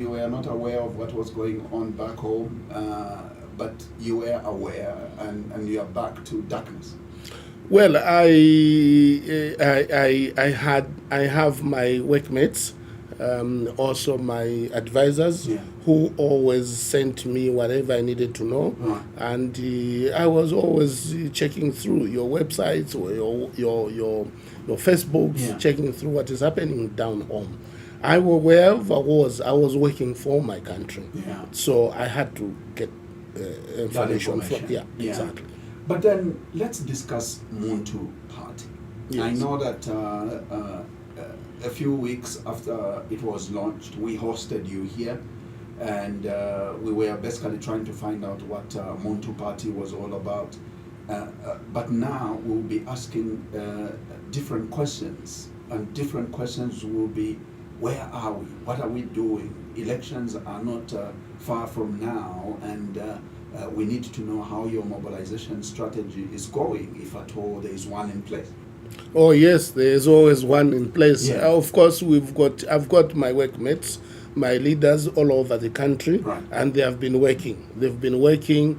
You were not aware of what was going on back home, but you were aware, and you are back to darkness. Well, I have my workmates, also my advisors, Yeah. who always sent me whatever I needed to know, Right. and I was always checking through your websites or your Facebooks, Yeah. checking through what is happening down home. Wherever I was working for my country, Yeah. so I had to get information from. information. Yeah. Exactly. But then let's discuss Munthu Party. Yes. I know that a few weeks after it was launched, we hosted you here, and we were basically trying to find out what Munthu Party was all about. But now we'll be asking different questions, and different questions will be, where are we? What are we doing? Elections are not far from now, and we need to know how your mobilization strategy is going, if at all there is one in place. Oh yes, there is always one in place. Yeah. Of course, I've got my workmates, my leaders all over the country, Right. and they have been working. They've been working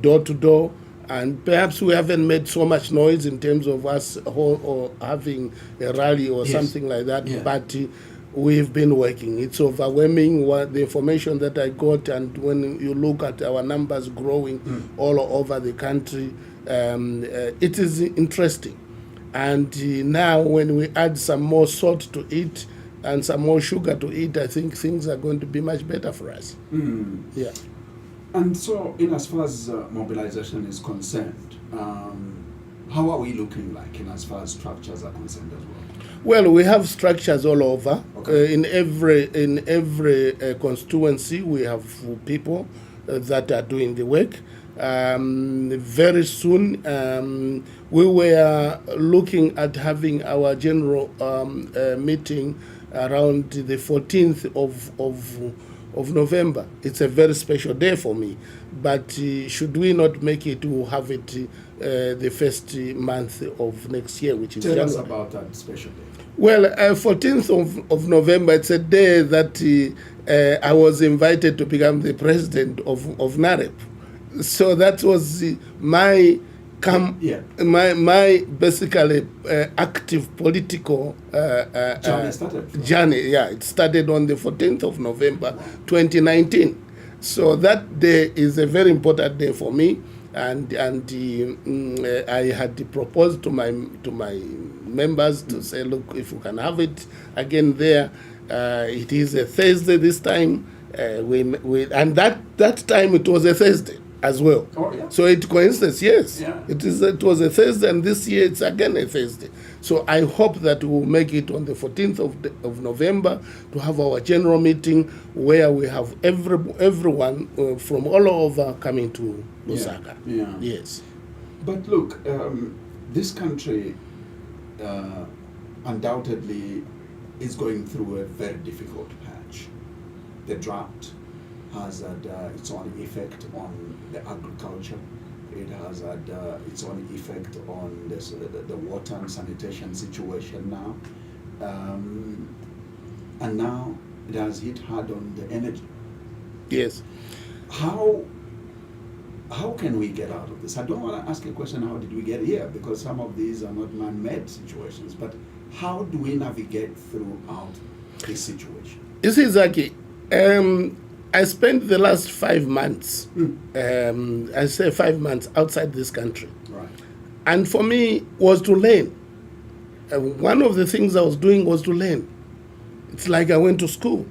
door to door, and perhaps we haven't made so much noise in terms of us or having a rally or Yes. something like that, Yeah. but we've been working. It's overwhelming what the information that I got, and when you look at our numbers growing all over the country, it is interesting. And now when we add some more salt to it and some more sugar to it, I think things are going to be much better for us. Yeah. And so, in as far as mobilization is concerned, how are we looking like in as far as structures are concerned as well? Well, we have structures all over. Okay. In every constituency, we have people that are doing the work. Very soon, we were looking at having our general meeting around the 14th of November. It's a very special day for me, but should we not make it, we'll have it the first month of next year, which is Tell us January. about that special day. Well, 14th of November, it's a day that I was invited to become the president of NAREP. So that was my my basically active political Journey started. journey. Yeah, it started on the 14th of November 2019. So that day is a very important day for me, and I had proposed to my members to say, look, if we can have it again there. It is a Thursday this time, and that time it was a Thursday as well. Oh, yeah. So it coincides, yes. Yeah. It was a Thursday, and this year it's again a Thursday. So I hope that we'll make it on the 14th of November to have our general meeting where we have everyone from all over coming to Lusaka. Yeah. Yes. But look, this country undoubtedly is going through a very difficult patch. The drought has had its own effect on the agriculture. It has had its own effect on the water and sanitation situation now. And now it has hit hard on the energy. Yes. How can we get out of this? I don't want to ask a question, how did we get here? Because some of these are not man-made situations. But how do we navigate throughout this situation? You see, Zaki, I spent the last 5 months, I say 5 months outside this country. Right. And for me, was to learn. One of the things I was doing was to learn. It's like I went to school.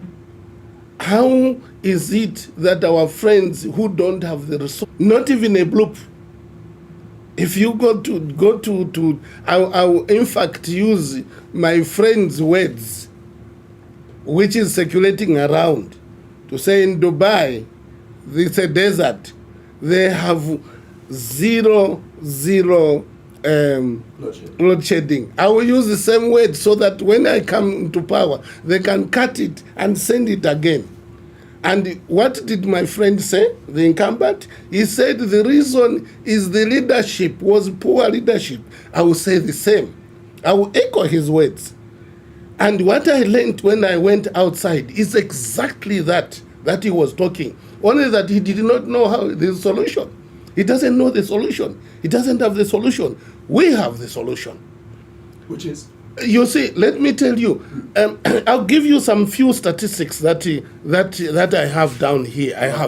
How is it that our friends who don't have the resource, not even a bloop, if you go to I'll in fact use my friend's words, which is circulating around, to say in Dubai, it's a desert. They have zero load shedding. I will use the same word so that when I come into power, they can cut it and send it again. And what did my friend say, the incumbent? He said the reason is the leadership was poor leadership. I will say the same. I will echo his words. And what I learned when I went outside is exactly that he was talking. Only that he did not know how the solution. He doesn't know the solution. He doesn't have the solution. We have the solution. Which is? You see, let me tell you, I'll give you some few statistics that I have down here.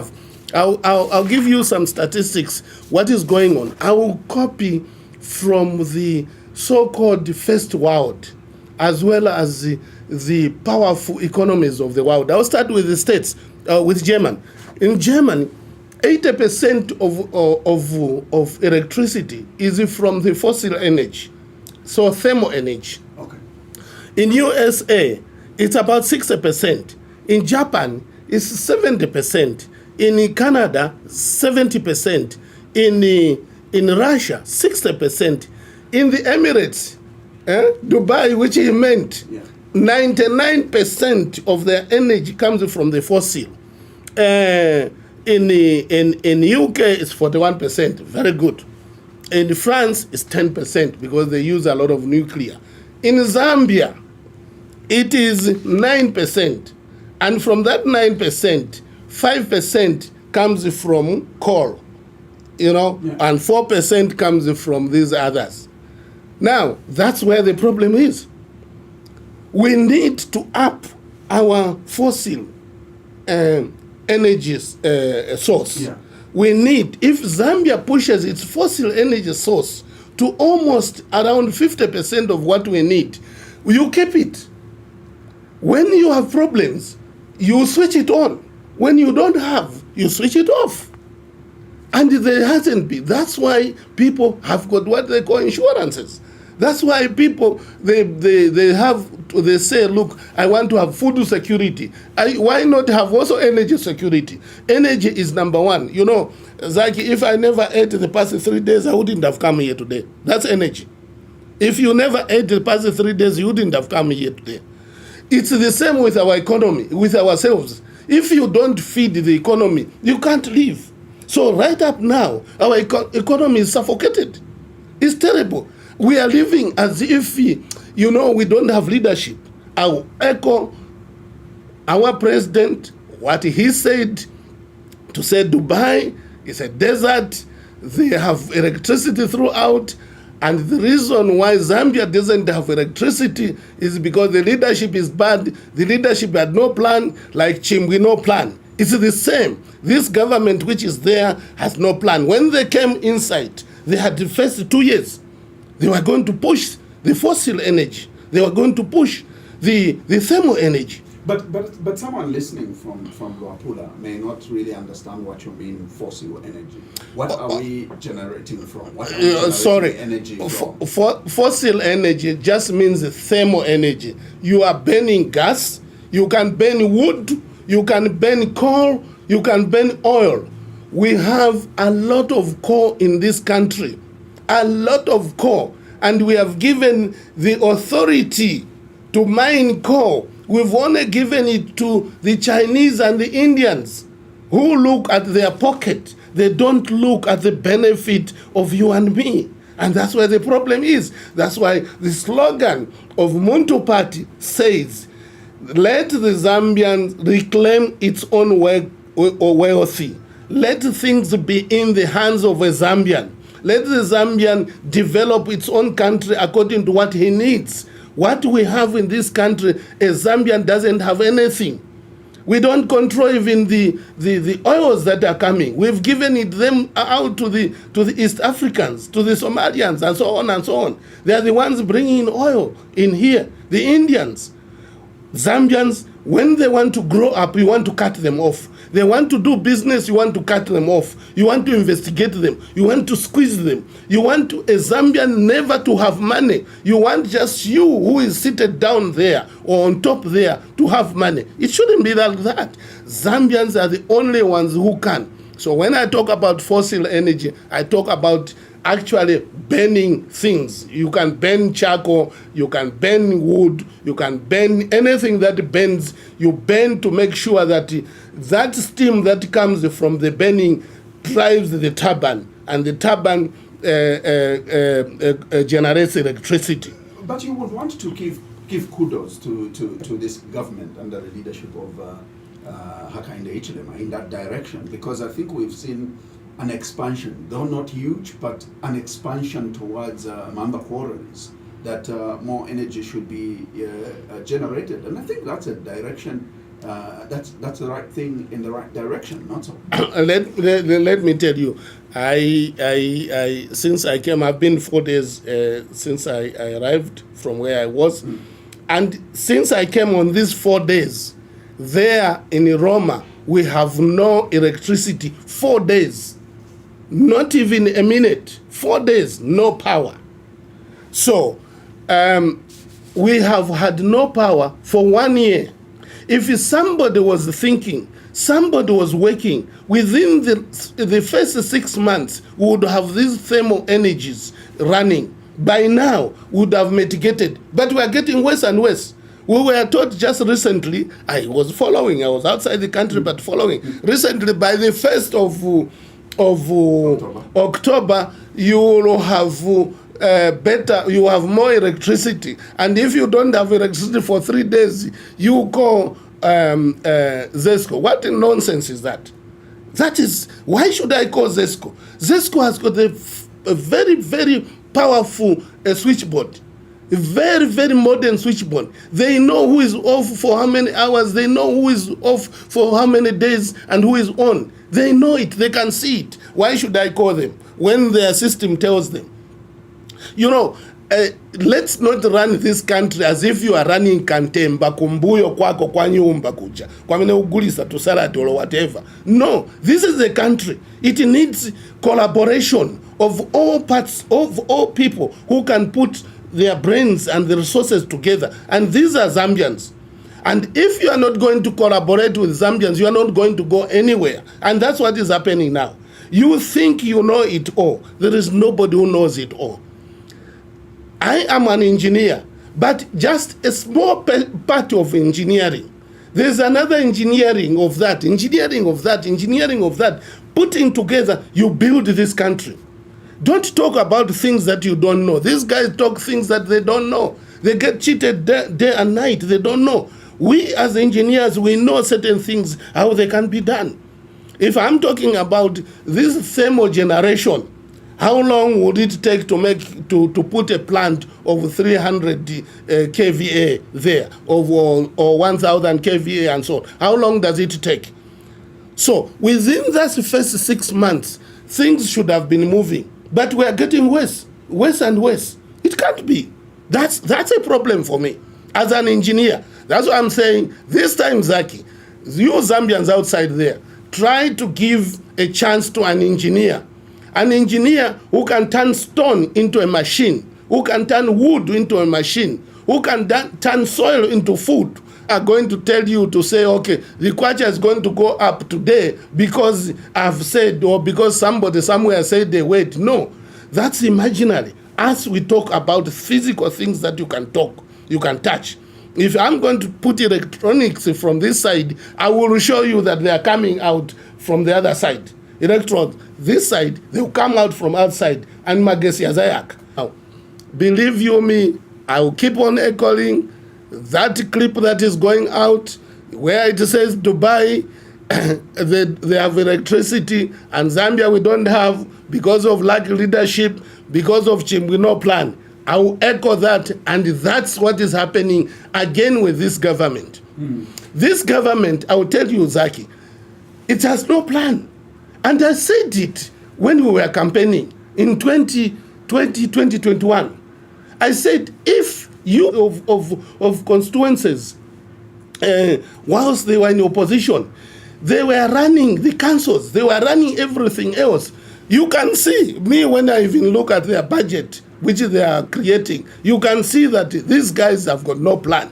I'll give you some statistics, what is going on. I will copy from the so-called first world, as well as the powerful economies of the world. I'll start with the States, with Germany. In Germany, 80% of electricity is from the fossil energy, so thermal energy. Okay. In USA, it's about 60%. In Japan, it's 70%. In Canada, 70%. In Russia, 60%. In the Emirates, Dubai, which he meant, 99% of their energy comes from the fossil. In UK, it's 41%, very good. In France, it's 10% because they use a lot of nuclear. In Zambia, it is 9%. And from that 9%, 5% comes from coal, and 4% comes from these others. Now, that's where the problem is. We need to up our fossil energy source. Yeah. We need, if Zambia pushes its fossil energy source to almost around 50% of what we need, you keep it. When you have problems, you switch it on. When you don't have, you switch it off. And there hasn't been. That's why people have got what they call insurances. That's why people, they say, look, I want to have food security. Why not have also energy security? Energy is number one. Zaki, if I never ate the past 3 days, I wouldn't have come here today. That's energy. If you never ate the past 3 days, you wouldn't have come here today. It's the same with our economy, with ourselves. If you don't feed the economy, you can't live. So right up now, our economy is suffocated. It's terrible. We are living as if, we don't have leadership. I'll echo our president, what he said, to say Dubai is a desert. They have electricity throughout. And the reason why Zambia doesn't have electricity is because the leadership is bad. The leadership had no plan, like Chimbwino plan. It's the same. This government which is there has no plan. When they came inside, they had the first 2 years. They were going to push the fossil energy. They were going to push the thermal energy. But someone listening from Luapula may not really understand what you mean fossil energy. What are we generating from? What are we generating energy from? Fossil energy just means thermal energy. You are burning gas. You can burn wood. You can burn coal. You can burn oil. We have a lot of coal in this country. A lot of coal. And we have given the authority to mine coal. We've only given it to the Chinese and the Indians who look at their pocket. They don't look at the benefit of you and me. And that's where the problem is. That's why the slogan of Munthu Party says, let the Zambians reclaim its own wealthy. Let things be in the hands of a Zambian. Let the Zambian develop its own country according to what he needs. What we have in this country, a Zambian doesn't have anything. We don't control even the oils that are coming. We've given them out to the East Africans, to the Somalians, and so on and so on. They are the ones bringing oil in here, the Indians. Zambians, when they want to grow up, you want to cut them off. They want to do business, you want to cut them off. You want to investigate them. You want to squeeze them. You want a Zambian never to have money. You want just you who is seated down there or on top there to have money. It shouldn't be like that. Zambians are the only ones who can. So when I talk about fossil energy, I talk about actually burning things. You can burn charcoal, you can burn wood, you can burn anything that burns. You burn to make sure that that steam that comes from the burning drives the turbine, and the turbine generates electricity. But you would want to keep give kudos to this government under the leadership of Hakainde Hichilema in that direction, because I think we've seen an expansion, though not huge, but an expansion towards Mamba quarries, that more energy should be generated. And I think that's a direction, that's the right thing in the right direction, not so. Let me tell you, I since I came, I've been 4 days since I arrived from where I was. And since I came on these 4 days, there in Roma, we have no electricity. 4 days. Not even a minute. 4 days, no power. So, we have had no power for 1 year. If somebody was thinking, somebody was working, within the first 6 months, we would have these thermal energies running. By now, we would have mitigated. But we are getting worse and worse. We were taught just recently, I was outside the country, but following. Recently, by the 1st of October, you will have you have more electricity. And if you don't have electricity for 3 days, you call ZESCO. What nonsense is that? That is, why should I call ZESCO? ZESCO has got a very, very powerful switchboard. A very, very modern switchboard. They know who is off for how many hours. They know who is off for how many days and who is on. They know it. They can see it. Why should I call them when their system tells them? You know, let's not run this country as if you are running Kantemba, kumbuyo kwako kwa nyumba kuja. Kwa mene ugulisa to salad or whatever. No, this is a country. It needs collaboration of all parts, of all people who can put their brains and the resources together. And these are Zambians. And if you are not going to collaborate with Zambians, you are not going to go anywhere. And that's what is happening now. You think you know it all. There is nobody who knows it all. I am an engineer, but just a small part of engineering. There's another engineering of that. Putting together, you build this country. Don't talk about things that you don't know. These guys talk things that they don't know. They get cheated day and night. They don't know. We as engineers, we know certain things, how they can be done. If I'm talking about this thermal generation, how long would it take to put a plant of 300 kVA there, or 1,000 kVA and so on? How long does it take? So within that first 6 months, things should have been moving. But we are getting worse and worse. It can't be. That's a problem for me as an engineer. That's what I'm saying. This time, Zaki, you Zambians outside there, try to give a chance to an engineer who can turn stone into a machine, who can turn wood into a machine, who can turn soil into food, are going to tell you to say, okay, the kwacha is going to go up today because I've said, or because somebody somewhere said they wait. No, that's imaginary. As we talk about physical things that you can touch. If I'm going to put electronics from this side, I will show you that they are coming out from the other side. Electrons, this side, they will come out from outside. And Magesi Azayak. Now, believe you me, I will keep on echoing that clip that is going out where it says Dubai, they have electricity, and Zambia we don't have because of lack of leadership, because of Chimbwino plan. I will echo that, and that's what is happening again with this government. This government, I will tell you, Zaki, it has no plan. And I said it when we were campaigning in 2021. I said, if you of constituencies, whilst they were in opposition, they were running the councils, they were running everything else. You can see, me when I even look at their budget, which they are creating, you can see that these guys have got no plan.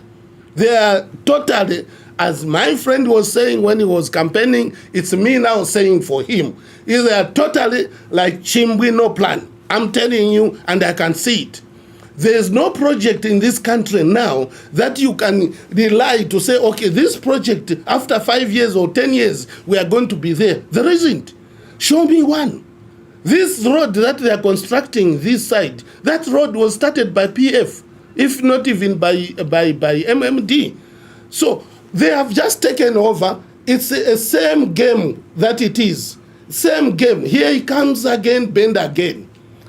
They are totally, as my friend was saying when he was campaigning, it's me now saying for him, they are totally like Chimbwi, no plan. I'm telling you, and I can see it. There's no project in this country now that you can rely to say, okay, this project, after 5 years or 10 years, we are going to be there. There isn't. Show me one. This road that they are constructing this side, that road was started by PF. if not even by MMD. So they have just taken over. It's a same game that it is. Same game. Here he comes again, bend again.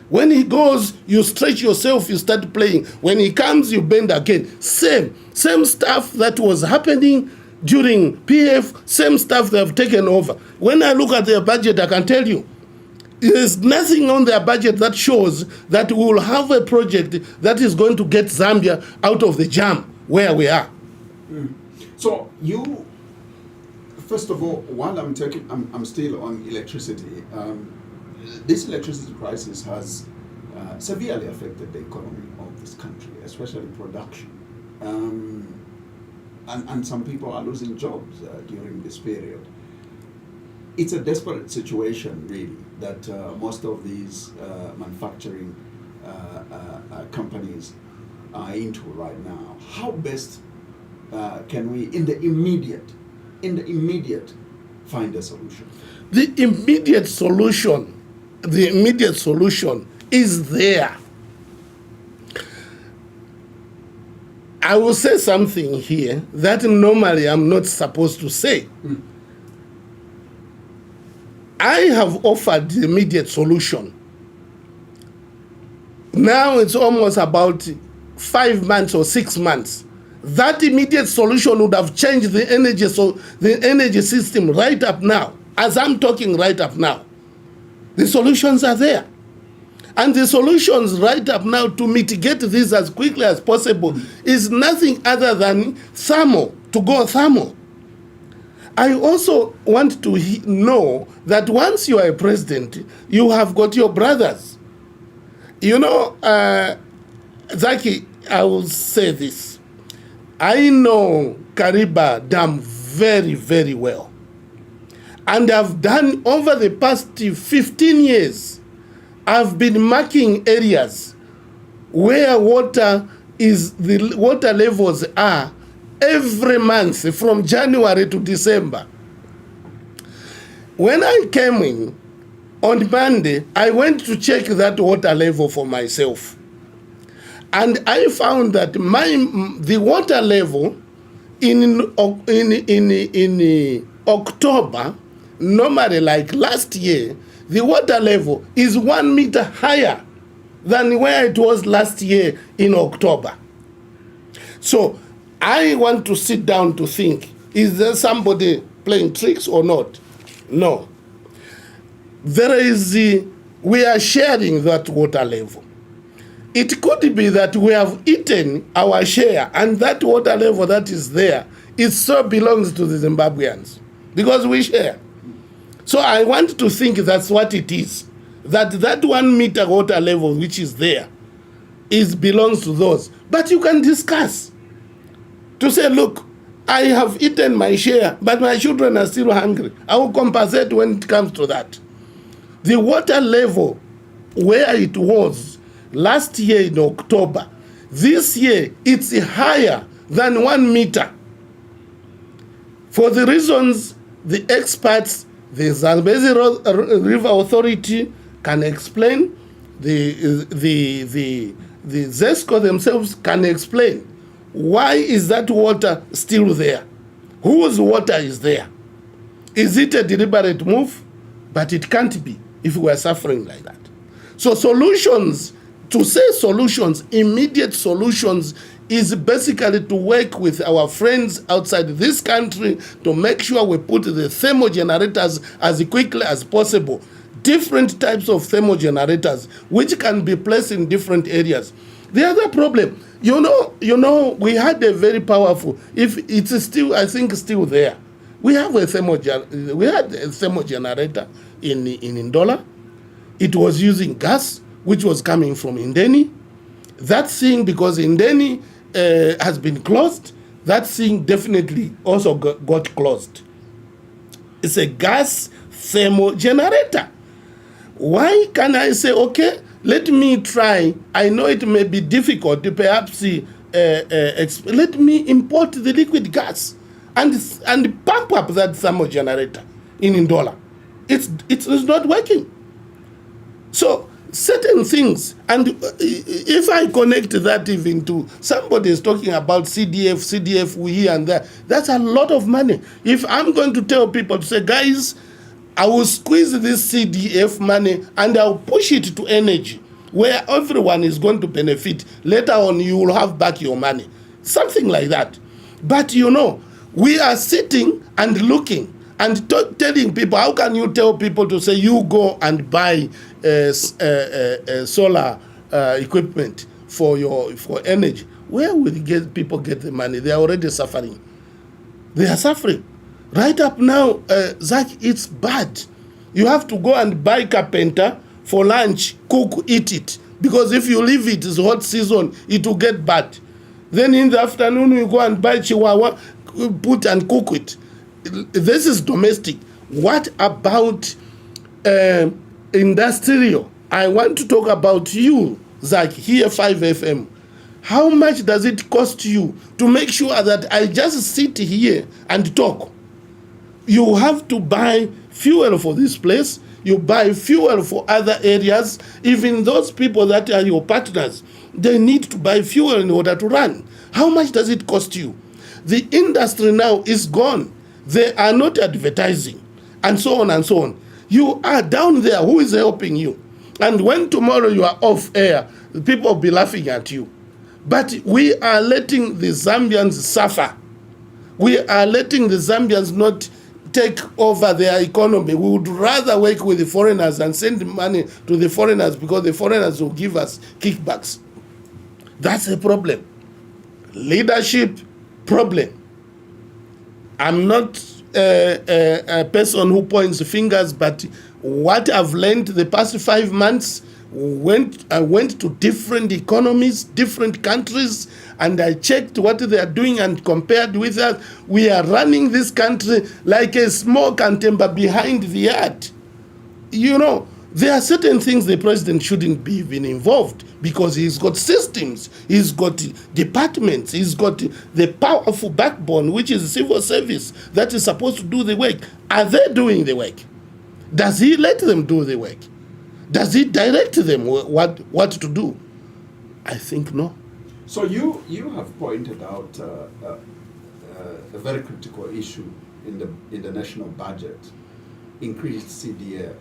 When he goes, you stretch yourself, you start playing. When he comes, you bend again. Same stuff that was happening during PF, same stuff they have taken over. When I look at their budget, I can tell you, there's nothing on their budget that shows that we will have a project that is going to get Zambia out of the jam where we are. So you, first of all, while I'm still on electricity. This electricity crisis has severely affected the economy of this country, especially production. And some people are losing jobs during this period. It's a desperate situation, really, that most of these manufacturing companies are into right now. How best can we, in the immediate, find a solution? The immediate solution is there. I will say something here that normally I'm not supposed to say. I have offered the immediate solution. Now it's almost about 5 months or 6 months. That immediate solution would have changed the energy system right up now. As I'm talking right up now, the solutions are there. And the solutions right up now to mitigate this as quickly as possible is nothing other than thermal, to go thermal. I also want to know that once you are a president, you have got your brothers. You know, Zaki, I will say this. I know Kariba Dam very, very well. And I've done over the past 15 years, I've been marking areas where the water levels are every month from January to December. When I came in on Monday, I went to check that water level for myself. And I found that the water level in October, normally like last year, the water level is 1 meter higher than where it was last year in October. So I want to sit down to think, is there somebody playing tricks or not? No. We are sharing that water level. It could be that we have eaten our share, and that water level that is there, it so belongs to the Zimbabweans, because we share. So I want to think that's what it is. That 1 meter water level which is there belongs to those. But you can discuss to say, look, I have eaten my share, but my children are still hungry. I will compensate when it comes to that. The water level where it was last year in October, this year it's higher than 1 meter. For the reasons the experts, the Zambezi River Authority can explain, the ZESCO themselves can explain. Why is that water still there? Whose water is there? Is it a deliberate move? But it can't be if we are suffering like that. So solutions, to say solutions, immediate solutions, is basically to work with our friends outside this country to make sure we put the thermal generators as quickly as possible. Different types of thermal generators, which can be placed in different areas. The other problem, you know, we had a very powerful, if it's still, I think still there. We had a thermal generator in Ndola. It was using gas, which was coming from Indeni. That thing, because Indeni has been closed, that thing definitely also got closed. It's a gas thermal generator. Why can I say, okay, let me try, I know it may be difficult, perhaps let me import the liquid gas and pump up that thermal generator in Ndola. It's not working. So certain things. And if I connect that even to somebody is talking about CDF here and there, that's a lot of money. If I'm going to tell people to say, guys, I will squeeze this CDF money and I'll push it to energy, where everyone is going to benefit. Later on, you will have back your money. Something like that. But we are sitting and looking and telling people, how can you tell people to say, you go and buy solar equipment for energy? Where will people get the money? They are already suffering. They are suffering. Right up now, Zach, it's bad. You have to go and buy carpenter for lunch, cook, eat it. Because if you leave it, it's hot season, it will get bad. Then in the afternoon, you go and buy chihuahua, put and cook it. This is domestic. What about industrial? I want to talk about you, Zach, here 5FM. How much does it cost you to make sure that I just sit here and talk? You have to buy fuel for this place. You buy fuel for other areas. Even those people that are your partners, they need to buy fuel in order to run. How much does it cost you? The industry now is gone. They are not advertising, and so on and so on. You are down there. Who is helping you? And when tomorrow you are off air, people will be laughing at you. But we are letting the Zambians suffer. We are letting the Zambians not take over their economy. We would rather work with the foreigners and send money to the foreigners because the foreigners will give us kickbacks. That's a problem. Leadership problem. I'm not a person who points fingers, but what I've learned the past 5 months, I went to different economies, different countries, and I checked what they are doing and compared with us. We are running this country like a small cantemba behind the yard. There are certain things the president shouldn't be even involved because he's got systems, he's got departments, he's got the powerful backbone, which is civil service, that is supposed to do the work. Are they doing the work? Does he let them do the work? Does he direct them what to do? I think no. So you have pointed out a very critical issue in the national budget, increased CDF.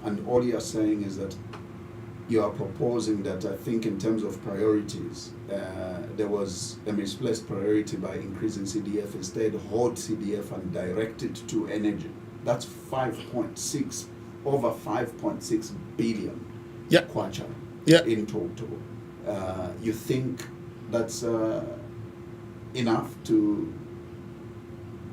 And all you are saying is that you are proposing that I think in terms of priorities, there was a misplaced priority by increasing CDF. Instead, hold CDF and direct it to energy. That's over 5.6 billion kwacha in total. You think that's enough to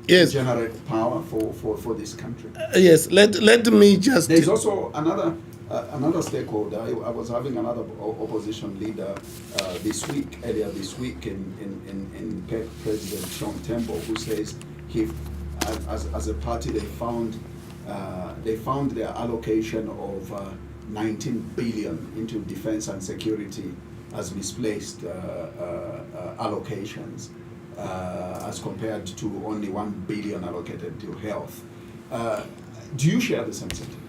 generate power for this country? Yes, let me just... There's also another stakeholder. I was having another opposition leader earlier this week in President Sean Tembo, who says as a party they found their allocation of 19 billion into defense and security as misplaced allocations. As compared to only 1 billion allocated to health. Do you share the sentiment?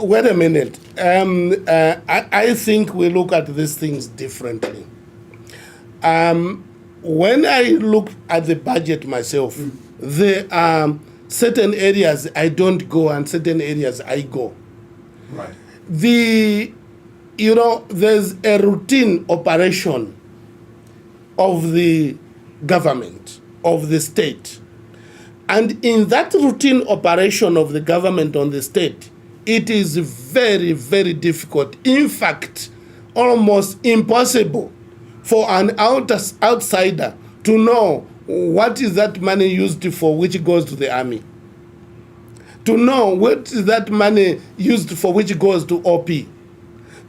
Wait a minute. I think we look at these things differently. When I look at the budget myself, there are certain areas I don't go and certain areas I go. Right. There's a routine operation of the government, of the state. And in that routine operation of the government on the state, it is very, very difficult, in fact, almost impossible for an outsider to know what is that money used for which goes to the army, to know what is that money used for which goes to OP,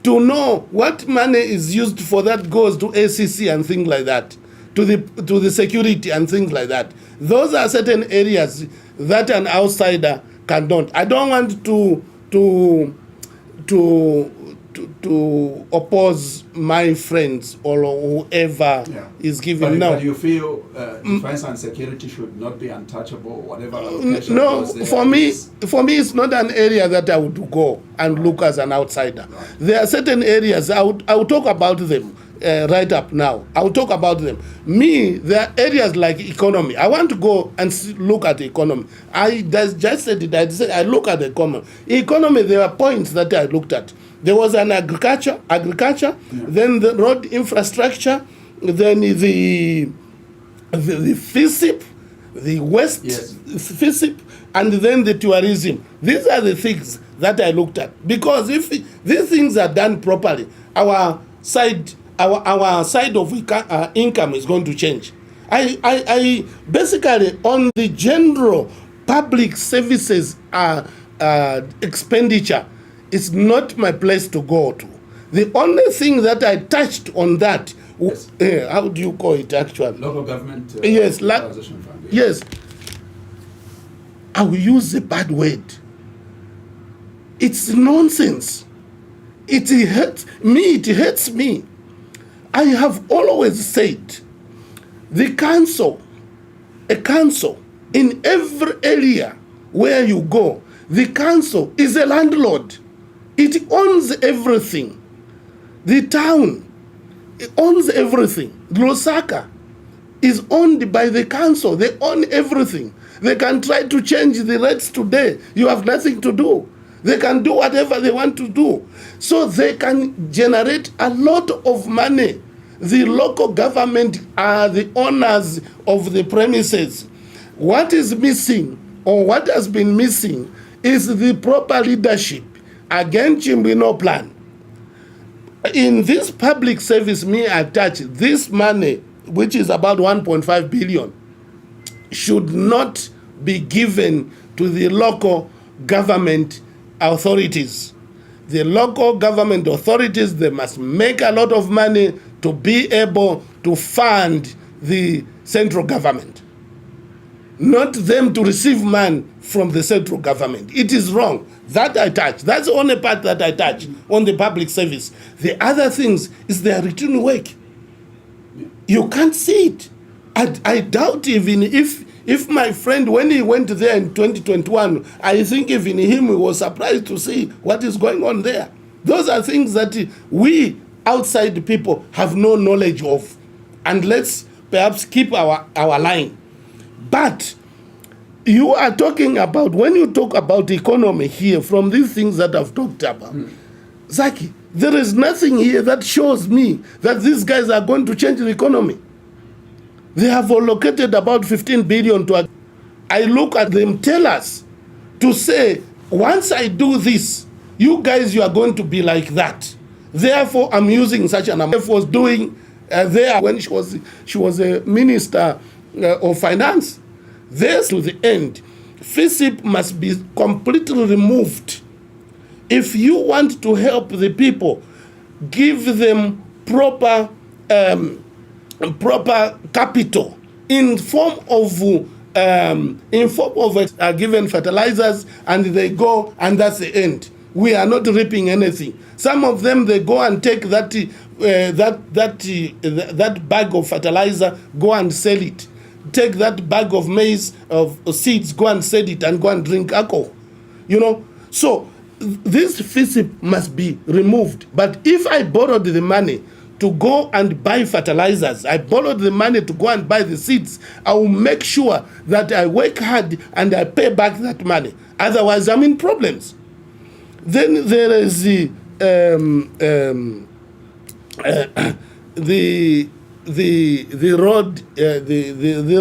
to know what money is used for that goes to ACC and things like that, to the security and things like that. Those are certain areas that an outsider cannot. I don't want to oppose my friends or whoever is given now. But you feel, defense and security should not be untouchable, whatever allocation No, goes there for me, is. it's not an area that I would go and look as an outsider. Right. There are certain areas I will talk about them right up now. I will talk about them. Me, there are areas like economy. I want to go and look at the economy. I just said it. I said I look at the economy. Economy, there are points that I looked at. There was an agriculture, then the road infrastructure, then the FISIP, the West FISIP, and then the tourism. These are the things that I looked at. Because if these things are done properly, our side of income is going to change. I basically, on the general public services expenditure, it's not my place to go to. The only thing that I touched on that, how do you call it actually? Local government Fund. Yes. I will use the bad word. It's nonsense. It hurts me. It hurts me. I have always said, a council, in every area where you go, the council is a landlord. It owns everything. The town, it owns everything. Lusaka is owned by the council. They own everything. They can try to change the rates today. You have nothing to do. They can do whatever they want to do. So they can generate a lot of money. The local government are the owners of the premises. What is missing, or what has been missing, is the proper leadership. Again, Chimbino plan. In this public service, me attach this money, which is about 1.5 billion, should not be given to the local government authorities. The local government authorities, they must make a lot of money to be able to fund the central government. Not them to receive money from the central government. It is wrong. That I touch. That's the only part that I touch on the public service. The other things is their routine work. You can't see it. I doubt even if my friend, when he went there in 2021, I think even him was surprised to see what is going on there. Those are things that we outside people have no knowledge of. And let's perhaps keep our line. But you are talking about, when you talk about economy here, from these things that I've talked about, Zaki, there is nothing here that shows me that these guys are going to change the economy. They have allocated about 15 billion to. I look at them, tell us, to say, once I do this, you guys, you are going to be like that. Therefore, I'm using such an amount. Was doing there when she was a minister of finance. There to the end, FISIP must be completely removed. If you want to help the people, give them proper capital in form of given fertilizers, and they go, and that's the end. We are not reaping anything. Some of them, they go and take that bag of fertilizer, go and sell it. Take that bag of maize, of seeds, go and sell it, and go and drink alcohol. So this FISIP must be removed. But if I borrowed the money to go and buy fertilizers, I borrowed the money to go and buy the seeds, I will make sure that I work hard and I pay back that money. Otherwise, I'm in problems. Then there is the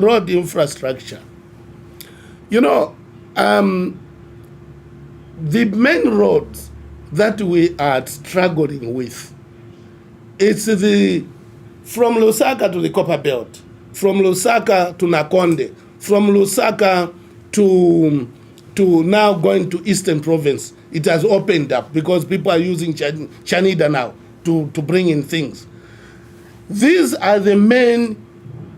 road infrastructure. The main roads that we are struggling with, it's from Lusaka to the Copper Belt, from Lusaka to Nakonde, from Lusaka to now going to Eastern Province. It has opened up because people are using Chanida now to bring in things. These are the main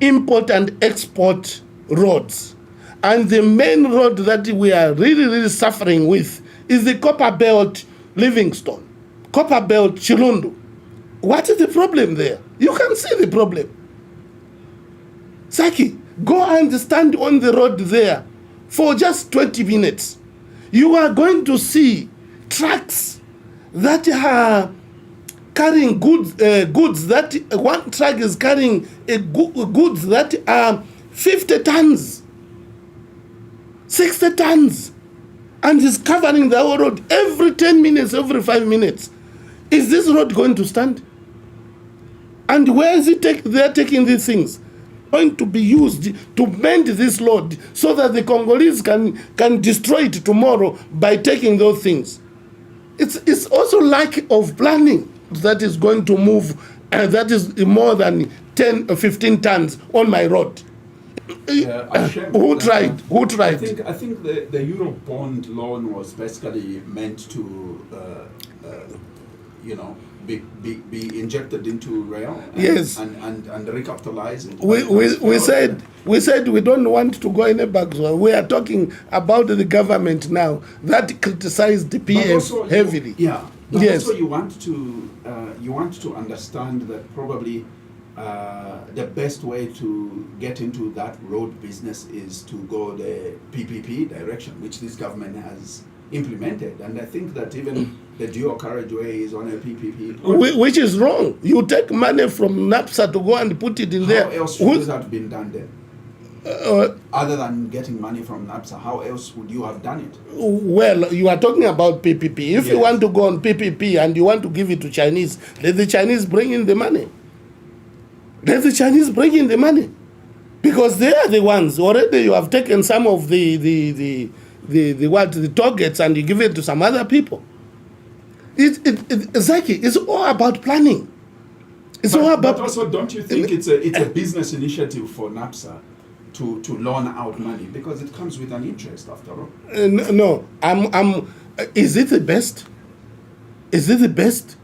import and export roads. And the main road that we are really, really suffering with is the Copper Belt Livingstone. Copper Belt, Chilundu. What is the problem there? You can see the problem. Saki, go and stand on the road there for just 20 minutes. You are going to see trucks that are carrying goods that one truck is carrying goods that are 50 tons, 60 tons, and is covering the whole road every 10 minutes, every 5 minutes. Is this road going to stand? And where is it they're taking these things? Going to be used to mend this road so that the Congolese can destroy it tomorrow by taking those things. It's also lack of planning that is going to move, and that is more than 10 or 15 tons on my road. Who tried? I think the Euro bond loan was basically meant to, be injected into rail. And, yes. And recapitalize it. We said we don't want to go in a back. We are talking about the government now that criticized the PF heavily. Yes. Also, you want to understand that probably the best way to get into that road business is to go the PPP direction, which this government has implemented. And I think that even the dual carriageway is on a PPP. Which is wrong. You take money from NAPSA to go and put it in there. How else should this have been done then? Other than getting money from NAPSA, how else would you have done it? Well, you are talking about PPP. If you want to go on PPP and you want to give it to Chinese, let the Chinese bring in the money. Let the Chinese bring in the money. Because they are the ones. Already you have taken some of the targets and you give it to some other people. Zaki, it's all about planning. But also, don't you think it's a business initiative for NAPSA to loan out money, because it comes with an interest after all? No, is it the best? Is it the best?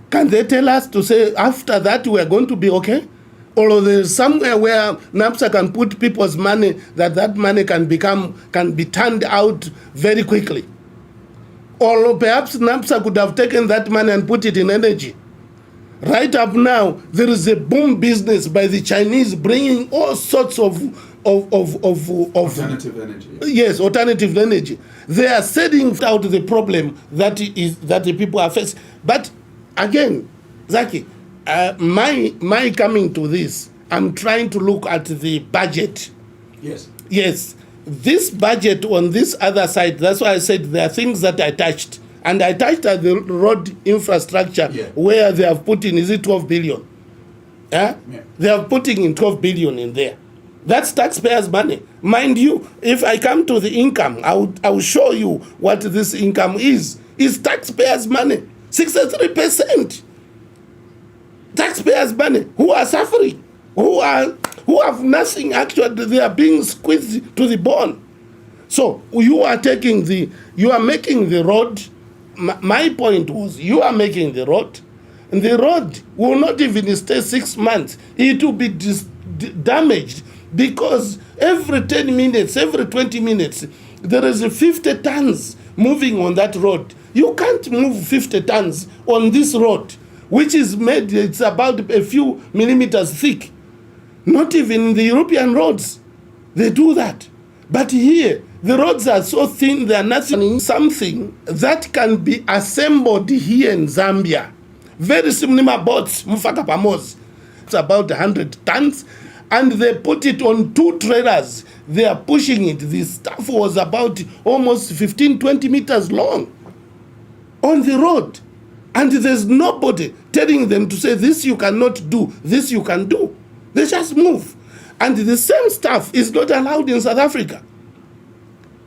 Can they tell us to say after that we are going to be okay? Or there's somewhere where NAPSA can put people's money that money can be turned out very quickly? Or perhaps NAPSA could have taken that money and put it in energy. Right up now, there is a boom business by the Chinese bringing all sorts of alternative energy. Yes, alternative energy. They are setting out the problem that the people are facing. But again, Zaki, my coming to this, I'm trying to look at the budget. Yes. This budget on this other side, that's why I said there are things that I touched. And I touched at the road infrastructure where they have put in, is it 12 billion? Yeah? They are putting in 12 billion in there. That's taxpayers' money. Mind you, if I come to the income, I will show you what this income is. It's taxpayers' money. 63%. Taxpayers' money who are suffering, who have nothing actually, they are being squeezed to the bone. So you are making the road. My point was, you are making the road, and the road will not even stay 6 months. It will be damaged because every 10 minutes, every 20 minutes, there is 50 tons moving on that road. You can't move 50 tons on this road, which is made, it's about a few millimeters thick. Not even in the European roads, they do that. But here, the roads are so thin, they are nothing. Something that can be assembled here in Zambia. Very similar boats, Mufaka Pamos. It's about 100 tons, and they put it on 2 trailers. They are pushing it. The stuff was about almost 15, 20 meters long on the road. And there's nobody telling them to say, this you cannot do, this you can do. They just move. And the same stuff is not allowed in South Africa.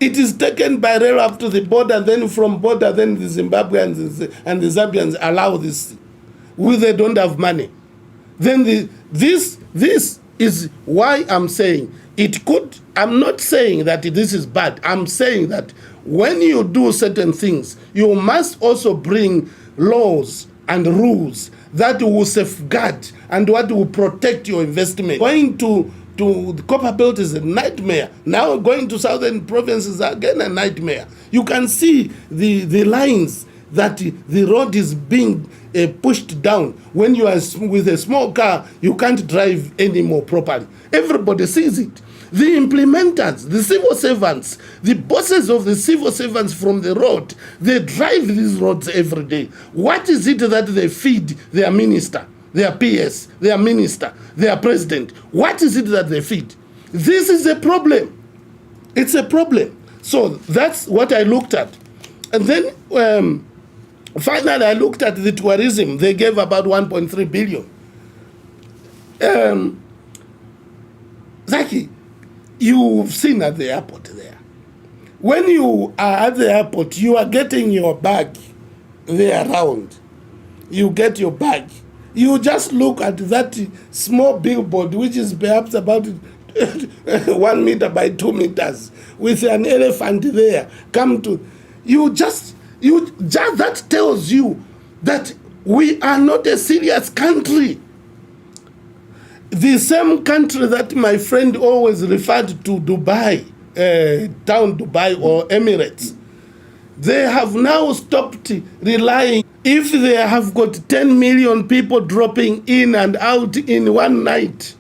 It is taken by rail up to the border, then from border, then the Zimbabweans and the Zambians allow this. They don't have money. Then this is why I'm saying it could. I'm not saying that this is bad. I'm saying that when you do certain things, you must also bring laws and rules that will safeguard and what will protect your investment. Going to the Copper Belt is a nightmare. Now going to southern provinces again a nightmare. You can see the lines. that the road is being pushed down. When you are with a small car, you can't drive anymore properly. Everybody sees it. The implementers, the civil servants, the bosses of the civil servants from the road, they drive these roads every day. What is it that they feed their minister, their PS, their minister, their president? What is it that they feed? This is a problem. It's a problem. So that's what I looked at. And then finally I looked at the tourism. They gave about 1.3 billion. Zaki, you've seen at the airport there. When you are at the airport, you are getting your bag there around. You get your bag. You just look at that small billboard, which is perhaps about 1 meter by 2 meters, with an elephant there. That tells you that we are not a serious country. The same country that my friend always referred to, Dubai, town Dubai or Emirates, they have now stopped relying. If they have got 10 million people dropping in and out in one night,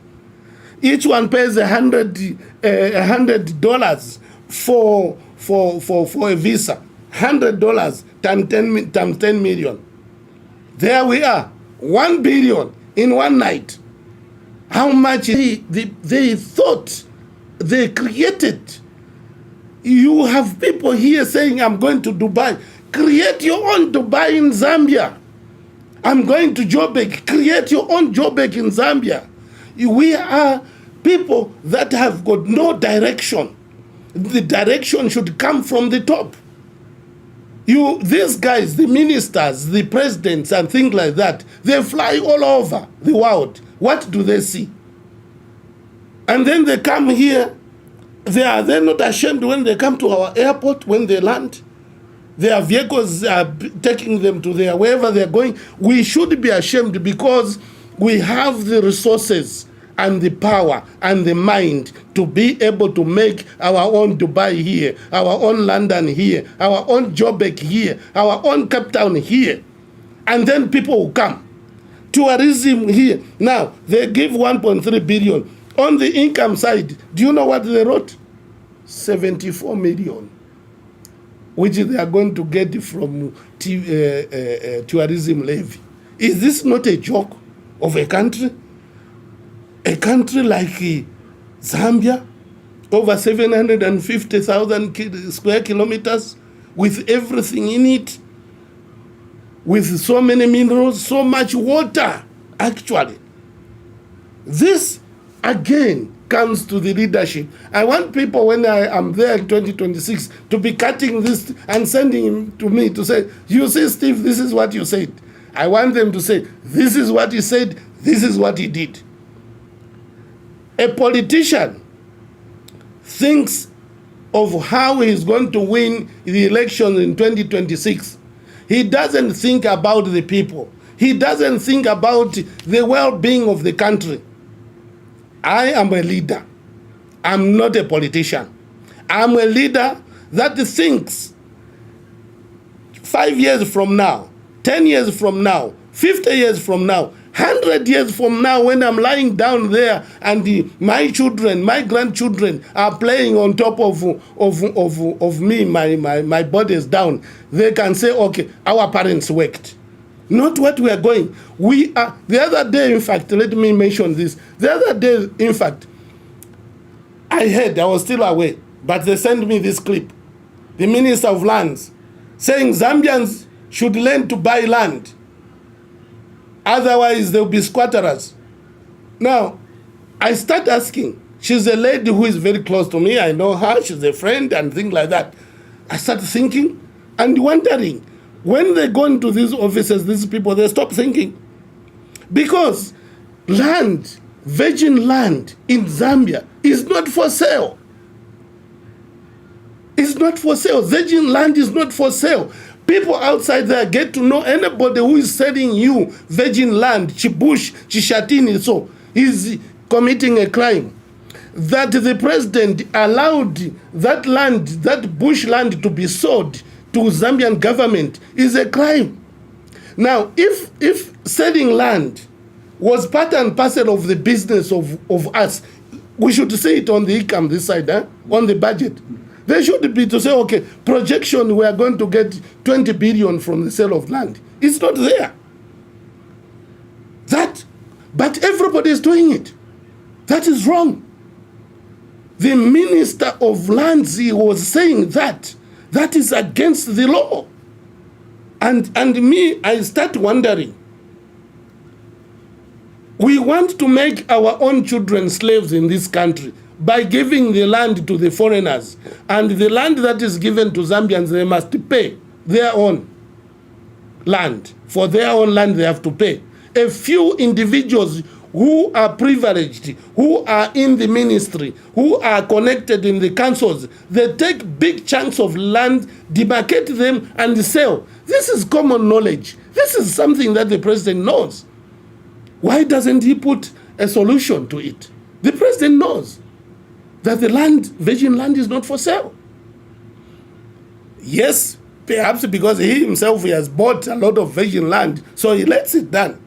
each one pays $100 for a visa. $100 times 10 million. There we are, 1 billion in one night. How much they thought they created. You have people here saying, I'm going to Dubai. Create your own Dubai in Zambia. I'm going to Joburg. Create your own Joburg in Zambia. We are people that have got no direction. The direction should come from the top. These guys, the ministers, the presidents and things like that, they fly all over the world. What do they see? And then they come here. They're not ashamed when they come to our airport, when they land. Their vehicles are taking them to wherever they're going. We should be ashamed because we have the resources and the power and the mind to be able to make our own Dubai here, our own London here, our own Joburg here, our own Cape Town here. And then people will come. Tourism here. Now, they give 1.3 billion. On the income side, do you know what they wrote? 74 million, which they are going to get from tourism levy. Is this not a joke of a country? A country like Zambia, over 750,000 square kilometers, with everything in it, with so many minerals, so much water, actually. This, again, comes to the leadership. I want people, when I am there in 2026, to be cutting this and sending him to me to say, you see, Steve, this is what you said. I want them to say, this is what he said, this is what he did. A politician thinks of how he's going to win the election in 2026. He doesn't think about the people. He doesn't think about the well-being of the country. I am a leader. I'm not a politician. I'm a leader that thinks 5 years from now, 10 years from now, 50 years from now, 100 years from now, when I'm lying down there and my children, my grandchildren are playing on top of me, my body is down, they can say, okay, our parents worked. Not what we are going. We are, the other day, in fact, let me mention this. The other day, in fact, I was still away, but they sent me this clip. The Minister of Lands saying Zambians should learn to buy land. Otherwise, they'll be squatterers. Now, I start asking. She's a lady who is very close to me. I know her. She's a friend and things like that. I start thinking and wondering. When they go into these offices, these people, they stop thinking. Because land, virgin land in Zambia is not for sale. It's not for sale. Virgin land is not for sale. People outside there get to know anybody who is selling you virgin land, Chibush, Chishatini, so is committing a crime. That the president allowed that land, that bush land, to be sold to Zambian government is a crime. Now, if selling land was part and parcel of the business of us, we should say it on the income this side, on the budget. There should be to say, okay, projection, we are going to get 20 billion from the sale of land. It's not there. But everybody is doing it. That is wrong. The Minister of Lands, he was saying that is against the law. And me, I start wondering, we want to make our own children slaves in this country by giving the land to the foreigners. And the land that is given to Zambians, they must pay their own land. For their own land, they have to pay. A few individuals who are privileged, who are in the ministry, who are connected in the councils, they take big chunks of land, demarcate them, and sell. This is common knowledge. This is something that the president knows. Why doesn't he put a solution to it? The president knows that the land, virgin land, is not for sale. Yes, perhaps because he himself, he has bought a lot of virgin land, so he lets it done.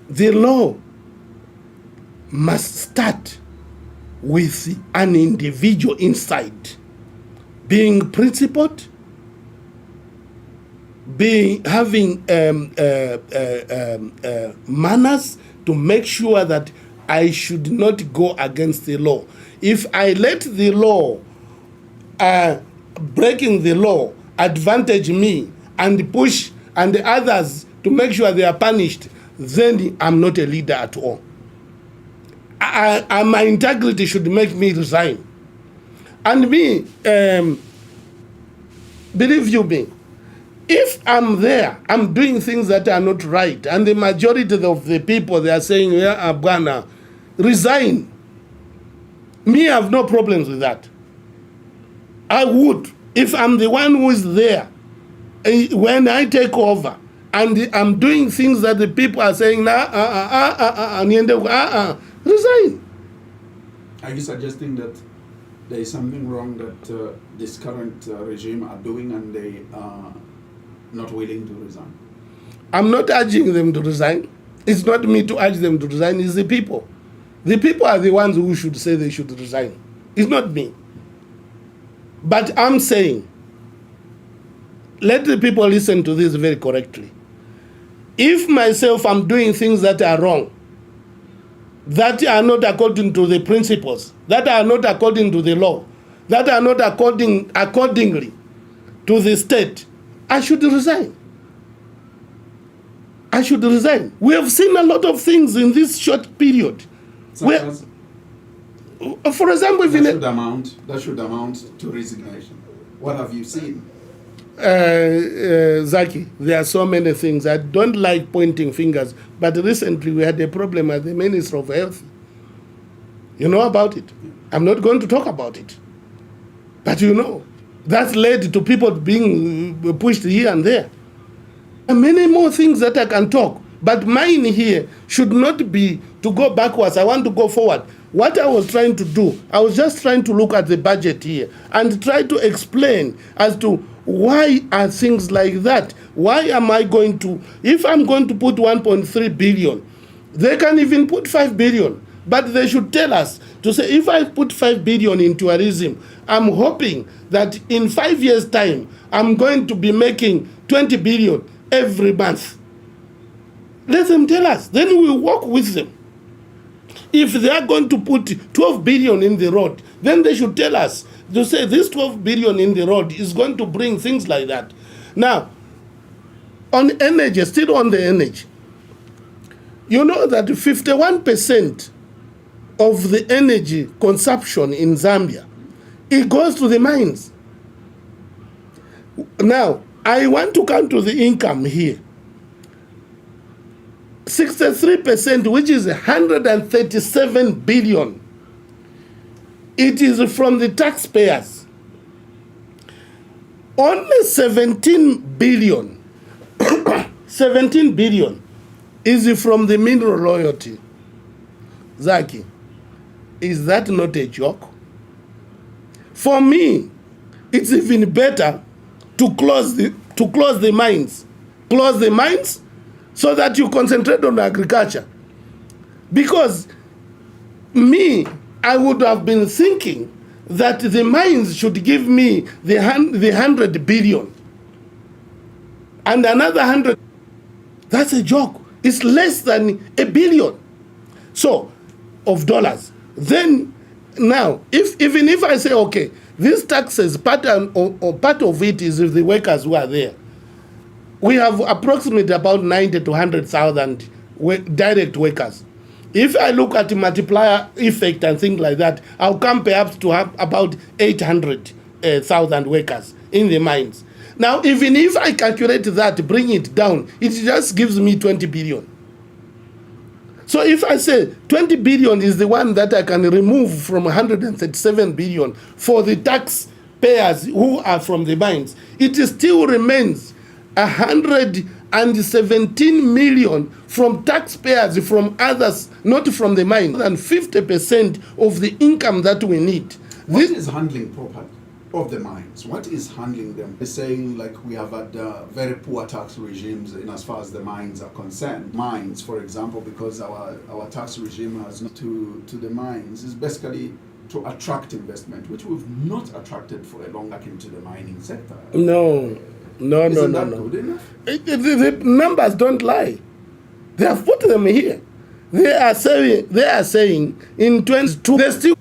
The law must start with an individual inside being principled, having manners to make sure that I should not go against the law. If I let the law, breaking the law, advantage me and push and the others to make sure they are punished, then I'm not a leader at all. My integrity should make me resign. And me, believe you me, if I'm there, I'm doing things that are not right, and the majority of the people, they are saying, yeah, Abwana, resign. Me, I have no problems with that. I would, if I'm the one who is there, when I take over, and I'm doing things that the people are saying, Nyirenda, resign. Are you suggesting that there is something wrong that this current regime are doing and they are not willing to resign? I'm not urging them to resign. It's not me to urge them to resign, it's the people. The people are the ones who should say they should resign. It's not me. But I'm saying, let the people listen to this very correctly. If myself I'm doing things that are wrong, that are not according to the principles, that are not according to the law, that are not accordingly to the state, I should resign. I should resign. We have seen a lot of things in this short period. For example, that should amount to resignation. What have you seen? Zaki, there are so many things. I don't like pointing fingers, but recently we had a problem at the Minister of Health. You know about it. I'm not going to talk about it. But you know, that led to people being pushed here and there. And many more things that I can talk. But mine here should not be to go backwards. I want to go forward. What I was trying to do, I was just trying to look at the budget here and try to explain as to why are things like that? Why am I going to, if I'm going to put 1.3 billion, they can even put 5 billion, but they should tell us to say, if I put 5 billion in tourism, I'm hoping that in 5 years' time, I'm going to be making 20 billion every month. Let them tell us, then we'll work with them. If they are going to put 12 billion in the road, then they should tell us to say this 12 billion in the road is going to bring things like that. Now, on energy, still on the energy, you know that 51% of the energy consumption in Zambia, it goes to the mines. Now, I want to come to the income here. 63%, which is 137 billion, it is from the taxpayers. Only 17 billion, 17 billion is from the mineral royalty. Zaki, is that not a joke? For me, it's even better to close the mines. Close the mines so that you concentrate on agriculture. Because I would have been thinking that the mines should give me the 100 billion and another 100. That's a joke. It's less than $1 billion. So, of dollars. Then, now, even if I say, okay, these taxes, part of it is the workers who are there. We have approximately about 90 to 100,000 direct workers. If I look at the multiplier effect and things like that, I'll come perhaps to have about 800,000 workers in the mines. Now, even if I calculate that, bring it down, it just gives me 20 billion. So if I say 20 billion is the one that I can remove from 137 billion for the taxpayers who are from the mines, it still remains 117 million from taxpayers, from others, not from the mines, and 50% of the income that we need. What is handling property of the mines? What is handling them? They're saying like we have had very poor tax regimes in as far as the mines are concerned. Mines, for example, because our tax regime has not to the mines, is basically to attract investment, which we've not attracted for a long time into the mining sector. No. Isn't that good enough? The numbers don't lie. They have put them here. They are saying in 22 they still